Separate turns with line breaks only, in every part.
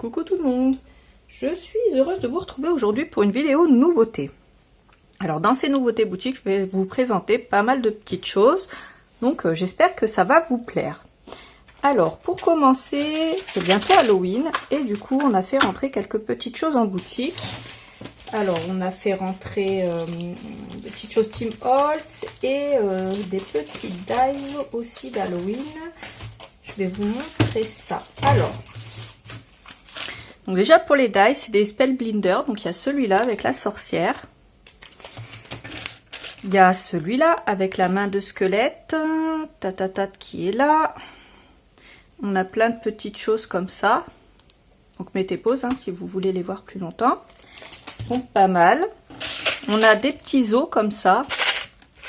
Coucou tout le monde, je suis heureuse de vous retrouver aujourd'hui pour une vidéo nouveauté. Alors dans ces nouveautés boutiques, je vais vous présenter pas mal de petites choses, donc j'espère que ça va vous plaire. Alors pour commencer, c'est bientôt Halloween et du coup on a fait rentrer quelques petites choses en boutique. Alors on a fait rentrer des petites choses Tim Holtz et des petits dies aussi d'Halloween. Je vais vous montrer ça. Alors, donc déjà pour les dies, c'est des Spellbinder. Donc il y a celui-là avec la sorcière. Il y a celui-là avec la main de squelette. Tatatat qui est là. On a plein de petites choses comme ça. Donc mettez pause si vous voulez les voir plus longtemps. Ils sont pas mal. On a des petits os comme ça.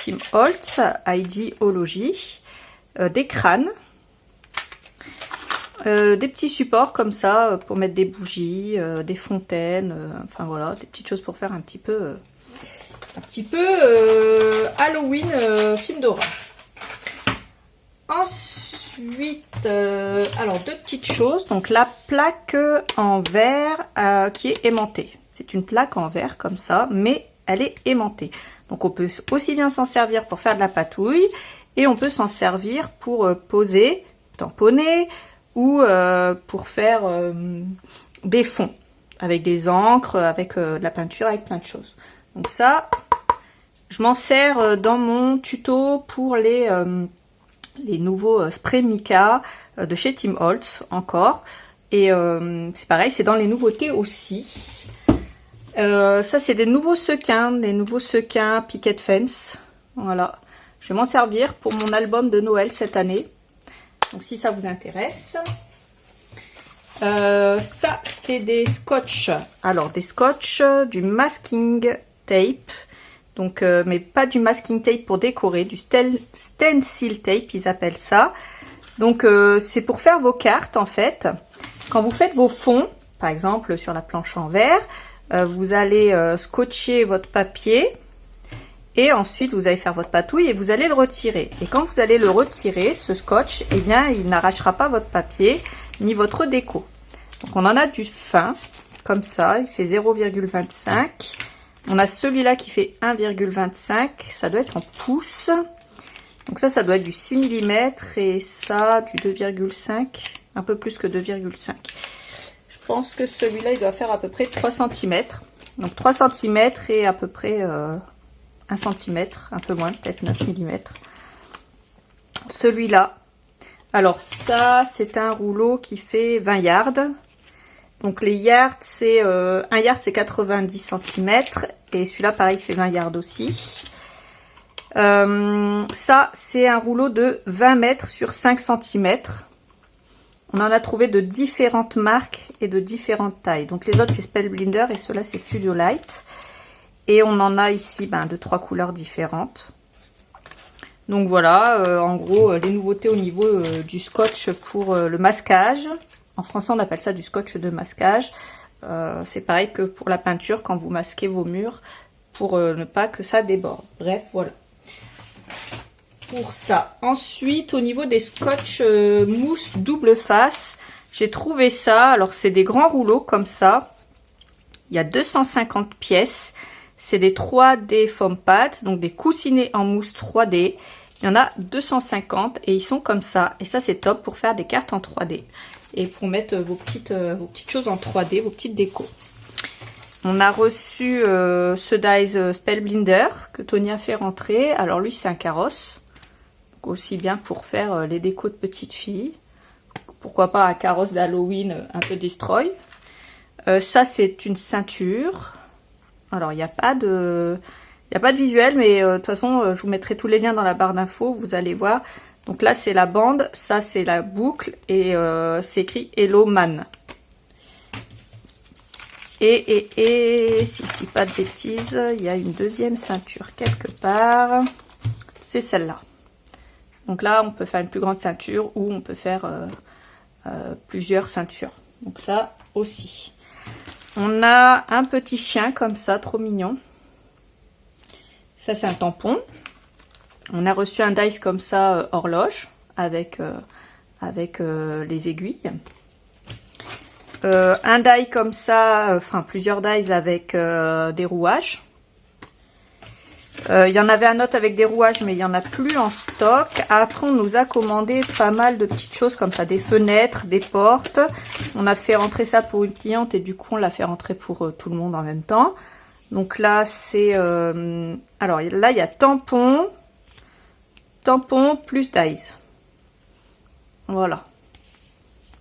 Tim Holtz, Ideology. Des crânes. Des petits supports comme ça pour mettre des bougies, des fontaines, enfin voilà, des petites choses pour faire un petit peu Halloween, film d'horreur. Ensuite, alors deux petites choses, donc la plaque en verre qui est aimantée. C'est une plaque en verre comme ça, mais elle est aimantée. Donc on peut aussi bien s'en servir pour faire de la patouille et on peut s'en servir pour poser, tamponner, ou pour faire des fonds avec des encres, avec de la peinture, avec plein de choses. Donc ça, je m'en sers dans mon tuto pour les nouveaux sprays mica de chez Tim Holtz encore. Et c'est pareil, c'est dans les nouveautés aussi. Ça c'est des nouveaux sequins Picket Fence. Voilà, je vais m'en servir pour mon album de Noël cette année. Donc si ça vous intéresse. Ça c'est des scotch. Alors des scotch, du masking tape. Donc mais pas du masking tape pour décorer, du stencil tape ils appellent ça. Donc c'est pour faire vos cartes en fait. Quand vous faites vos fonds, par exemple sur la planche en verre, vous allez scotcher votre papier. Et ensuite, vous allez faire votre patouille et vous allez le retirer. Et quand vous allez le retirer, ce scotch, eh bien, il n'arrachera pas votre papier ni votre déco. Donc, on en a du fin, comme ça. Il fait 0,25. On a celui-là qui fait 1,25. Ça doit être en pouces. Donc ça doit être du 6 mm et ça, du 2,5. Un peu plus que 2,5. Je pense que celui-là, il doit faire à peu près 3 cm. Donc 3 cm et à peu près... 1 cm, un peu moins, peut-être 9 mm. Celui-là, alors ça, c'est un rouleau qui fait 20 yards. Donc les yards, c'est 1 yard, c'est 90 cm. Et celui-là, pareil, fait 20 yards aussi. Ça, c'est un rouleau de 20 mètres sur 5 cm. On en a trouvé de différentes marques et de différentes tailles. Donc les autres, c'est Spellbinder et ceux-là, c'est Studio Light. Et on en a ici de 3 couleurs différentes. Donc voilà, en gros, les nouveautés au niveau du scotch pour le masquage. En français, on appelle ça du scotch de masquage. C'est pareil que pour la peinture, quand vous masquez vos murs, pour ne pas que ça déborde. Bref, voilà. Pour ça. Ensuite, au niveau des scotch mousse double face, j'ai trouvé ça. Alors, c'est des grands rouleaux comme ça. Il y a 250 pièces. C'est des 3D foam pads, donc des coussinets en mousse 3D. Il y en a 250 et ils sont comme ça. Et ça, c'est top pour faire des cartes en 3D. Et pour mettre vos petites choses en 3D, vos petites décos. On a reçu ce dies Spellbinder que Tony a fait rentrer. Alors lui, c'est un carrosse. Donc aussi bien pour faire les décos de petites filles. Pourquoi pas un carrosse d'Halloween un peu destroy. Ça, c'est une ceinture. Alors, il n'y a pas de visuel, mais de toute façon, je vous mettrai tous les liens dans la barre d'infos, vous allez voir. Donc là, c'est la bande, ça, c'est la boucle, et c'est écrit Hello Man. Et si je ne dis pas de bêtises, il y a une deuxième ceinture quelque part. C'est celle-là. Donc là, on peut faire une plus grande ceinture ou on peut faire plusieurs ceintures. Donc ça aussi. On a un petit chien comme ça, trop mignon. Ça, c'est un tampon. On a reçu un dice comme ça, horloge, avec les aiguilles. un die comme ça, enfin plusieurs dies avec des rouages. Il y en avait un autre avec des rouages, mais il n'y en a plus en stock. Après, on nous a commandé pas mal de petites choses comme ça, des fenêtres, des portes. On a fait rentrer ça pour une cliente et du coup, on l'a fait rentrer pour tout le monde en même temps. Donc là, c'est... alors là, il y a tampon plus dies. Voilà.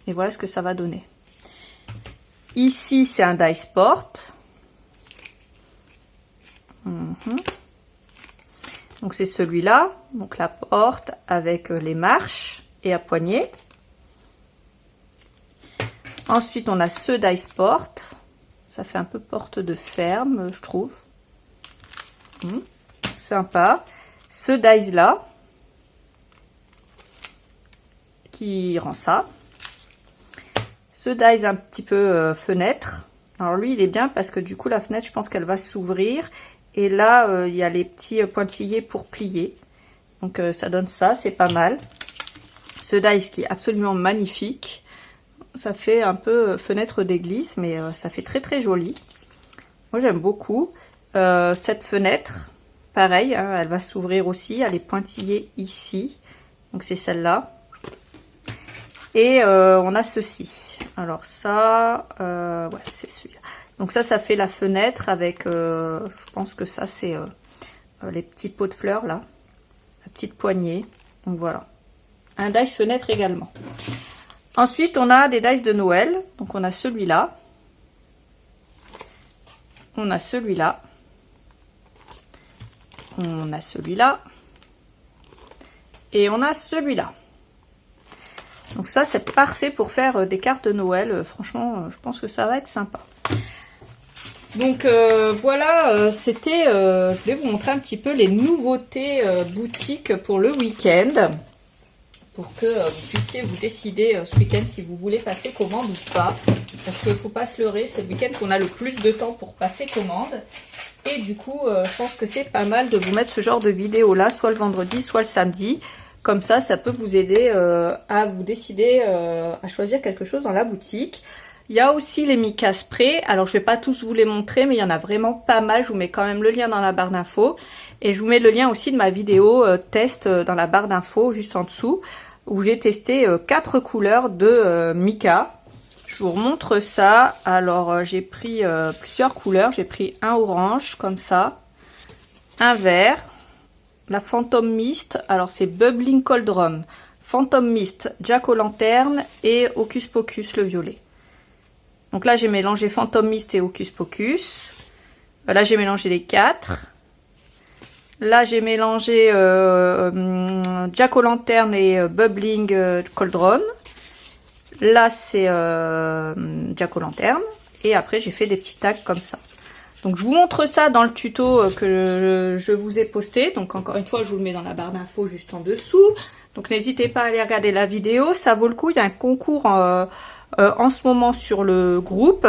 Et voilà ce que ça va donner. Ici, c'est un die sport. Donc c'est celui-là, donc la porte avec les marches et à poignée. Ensuite on a ce dice porte, ça fait un peu porte de ferme je trouve. Sympa. Ce dice là, qui rend ça. Ce dice un petit peu fenêtre. Alors lui il est bien parce que du coup la fenêtre je pense qu'elle va s'ouvrir. Et là, il y a les petits pointillés pour plier. Donc ça donne ça, c'est pas mal. Ce dice qui est absolument magnifique. Ça fait un peu fenêtre d'église, mais ça fait très très joli. Moi j'aime beaucoup. Cette fenêtre, pareil, hein, elle va s'ouvrir aussi. Elle est pointillée ici. Donc c'est celle-là. Et on a ceci. Alors ça, ouais, c'est celui-là. Donc ça fait la fenêtre avec, je pense que ça c'est les petits pots de fleurs là, la petite poignée. Donc voilà, un dice fenêtre également. Ensuite on a des dice de Noël, donc on a celui-là, on a celui-là, on a celui-là et on a celui-là. Donc ça c'est parfait pour faire des cartes de Noël, franchement je pense que ça va être sympa. Donc voilà, c'était, je voulais vous montrer un petit peu les nouveautés boutiques pour le week-end, pour que vous puissiez vous décider ce week-end si vous voulez passer commande ou pas, parce qu'il ne faut pas se leurrer, c'est le week-end qu'on a le plus de temps pour passer commande, et du coup je pense que c'est pas mal de vous mettre ce genre de vidéo là, soit le vendredi, soit le samedi, comme ça peut vous aider à vous décider à choisir quelque chose dans la boutique. Il y a aussi les Mica Spray. Alors, je vais pas tous vous les montrer, mais il y en a vraiment pas mal. Je vous mets quand même le lien dans la barre d'infos. Et je vous mets le lien aussi de ma vidéo test dans la barre d'infos, juste en dessous, où j'ai testé 4 couleurs de Mica. Je vous remontre ça. Alors, j'ai pris plusieurs couleurs. J'ai pris un orange, comme ça. Un vert. La Phantom Mist. Alors, c'est Bubbling Cauldron. Phantom Mist, Jack-o'-lanterne et Hocus Pocus, le violet. Donc là, j'ai mélangé Phantom Mist et Hocus Pocus. Là, j'ai mélangé les 4. Là, j'ai mélangé Jack-o'-lanterne et Bubbling Cauldron. Là, c'est Jack-o'-lanterne. Et après, j'ai fait des petits tags comme ça. Donc, je vous montre ça dans le tuto que je vous ai posté. Donc, encore une fois, je vous le mets dans la barre d'infos juste en dessous. Donc, n'hésitez pas à aller regarder la vidéo. Ça vaut le coup. Il y a un concours en ce moment sur le groupe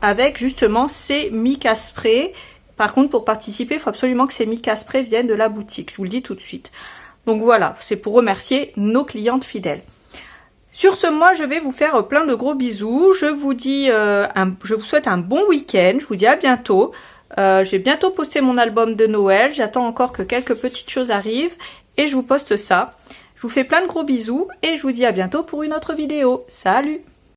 avec justement ces Mica Spray. Par contre, pour participer, il faut absolument que ces Mica Spray viennent de la boutique. Je vous le dis tout de suite. Donc voilà, c'est pour remercier nos clientes fidèles. Sur ce, moi, je vais vous faire plein de gros bisous. Je vous dis, je vous souhaite un bon week-end. Je vous dis à bientôt. J'ai bientôt posté mon album de Noël. J'attends encore que quelques petites choses arrivent et je vous poste ça. Je vous fais plein de gros bisous et je vous dis à bientôt pour une autre vidéo. Salut!